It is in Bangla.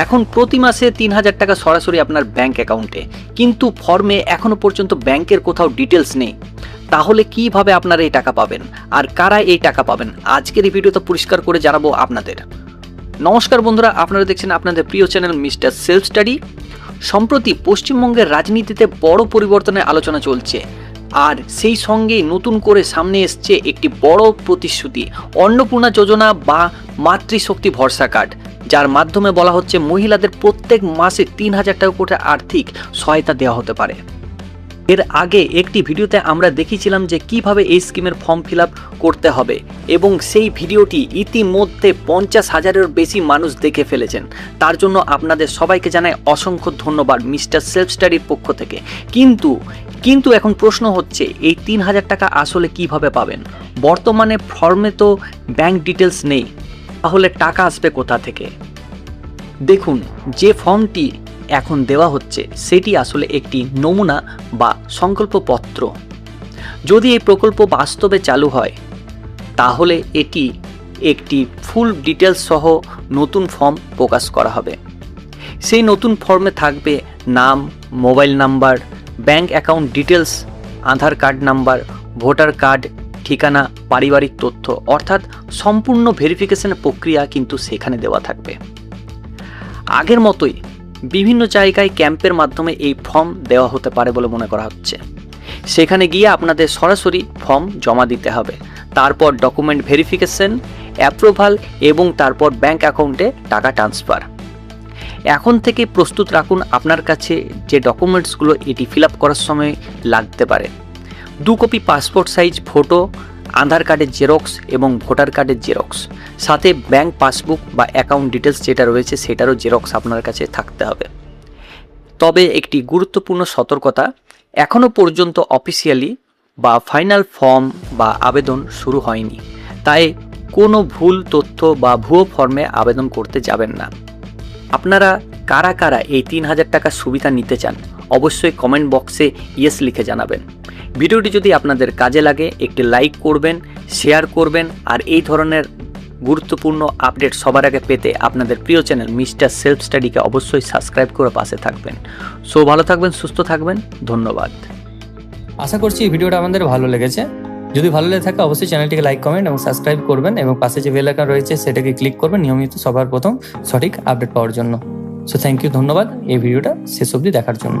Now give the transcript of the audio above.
এখন প্রতি মাসে ৩,০০০ টাকা সরাসরি আপনার ব্যাংক অ্যাকাউন্টে, কিন্তু ফর্মে এখনো পর্যন্ত ব্যাংকের কোথাও ডিটেলস নেই। তাহলে কিভাবে আপনারা এই টাকা পাবেন আর কারা এই টাকা পাবেন, আজকের এই ভিডিওতে পরিষ্কার করে জানাবো আপনাদের। নমস্কার বন্ধুরা, আপনারা দেখছেন আপনাদের প্রিয় চ্যানেল মিস্টার সেলফ স্টাডি। সম্প্রতি পশ্চিমবঙ্গের রাজনীতিতে বড় পরিবর্তনের আলোচনা চলছে, আর সেই সঙ্গেই নতুন করে সামনে এসছে একটি বড় প্রতিশ্রুতি, অন্নপূর্ণা যোজনা বা মাতৃশক্তি ভরসা কার্ড, যার মাধ্যমে বলা হচ্ছে মহিলাদের প্রত্যেক মাসে ৩,০০০ টাকা করে আর্থিক সহায়তা দেওয়া হতে পারে। এর আগে একটি ভিডিওতে আমরা দেখিয়েছিলাম যে কিভাবে এই স্কিমের ফর্ম ফিল আপ করতে হবে, এবং সেই ভিডিওটি ইতিমধ্যে ৫০,০০০-এর বেশি মানুষ দেখে ফেলেছেন। তার জন্য আপনাদের সবাইকে জানাই অসংখ্য ধন্যবাদ মিস্টার সেলফ স্টাডির পক্ষ থেকে। কিন্তু এখন প্রশ্ন হচ্ছে, এই ৩,০০০ টাকা আসলে কিভাবে পাবেন? বর্তমানে ফর্মে তো ব্যাংক ডিটেলস নেই, তাহলে টাকা আসবে কোথা থেকে? দেখুন, যে ফর্মটি এখন দেওয়া হচ্ছে সেটি আসলে একটি নমুনা বা সংকল্পপত্র। যদি এই প্রকল্প বাস্তবে চালু হয় তাহলে এটি একটি ফুল ডিটেলস সহ নতুন ফর্ম প্রকাশ করা হবে। সেই নতুন ফর্মে থাকবে নাম, mobile number, bank account details, Aadhaar card number, voter card, ঠিকানা, পারিবারিক তথ্য, অর্থাৎ সম্পূর্ণ ভেরিফিকেশন প্রক্রিয়া কিন্তু সেখানে দেওয়া থাকবে। আগের মতোই বিভিন্ন জায়গায় ক্যাম্পের মাধ্যমে এই ফর্ম দেওয়া হতে পারে বলে মনে করা হচ্ছে। সেখানে গিয়ে আপনাদের সরাসরি ফর্ম জমা দিতে হবে, তারপর ডকুমেন্ট ভেরিফিকেশন, অ্যাপ্রুভাল এবং তারপর ব্যাংক অ্যাকাউন্টে টাকা ট্রান্সফার। এখন থেকে প্রস্তুত রাখুন আপনার কাছে যে ডকুমেন্টসগুলো এটি ফিল আপ করার সময় লাগতে পারে। 2 কপি পাসপোর্ট সাইজ ফটো, আধার কার্ডের জেরক্স এবং ভোটার কার্ডের জেরক্স, সাথে ব্যাংক পাসবুক বা অ্যাকাউন্ট ডিটেলস যেটা রয়েছে সেটারও জেরক্স আপনার কাছে থাকতে হবে। তবে একটি গুরুত্বপূর্ণ সতর্কতা, এখনও পর্যন্ত অফিসিয়ালি বা ফাইনাল ফর্ম বা আবেদন শুরু হয়নি, তাই কোনো ভুল তথ্য বা ভুয়ো ফর্মে আবেদন করতে যাবেন না। আপনারা কারা কারা এই ৩,০০০ টাকার সুবিধা নিতে চান অবশ্যই কমেন্ট বক্সে ইয়েস লিখে জানাবেন। ভিডিওটি যদি আপনাদের কাজে লাগে একটি লাইক করবেন, শেয়ার করবেন, আর এই ধরনের গুরুত্বপূর্ণ আপডেট সবার আগে পেতে আপনাদের প্রিয় চ্যানেল মিস্টার সেলফ স্টাডিকে অবশ্যই সাবস্ক্রাইব করে পাশে থাকবেন। সো ভালো থাকবেন, সুস্থ থাকবেন, ধন্যবাদ। আশা করছি এই ভিডিওটা আমাদের ভালো লেগেছে। যদি ভালো লেগে থাকে অবশ্যই চ্যানেলটিকে লাইক, কমেন্ট এবং সাবস্ক্রাইব করবেন, এবং পাশে যে বেল আইকন রয়েছে সেটাকে ক্লিক করবেন নিয়মিত সবার প্রথম সঠিক আপডেট পাওয়ার জন্য। সো থ্যাংক ইউ, ধন্যবাদ এই ভিডিওটা শেষ অবধি দেখার জন্য।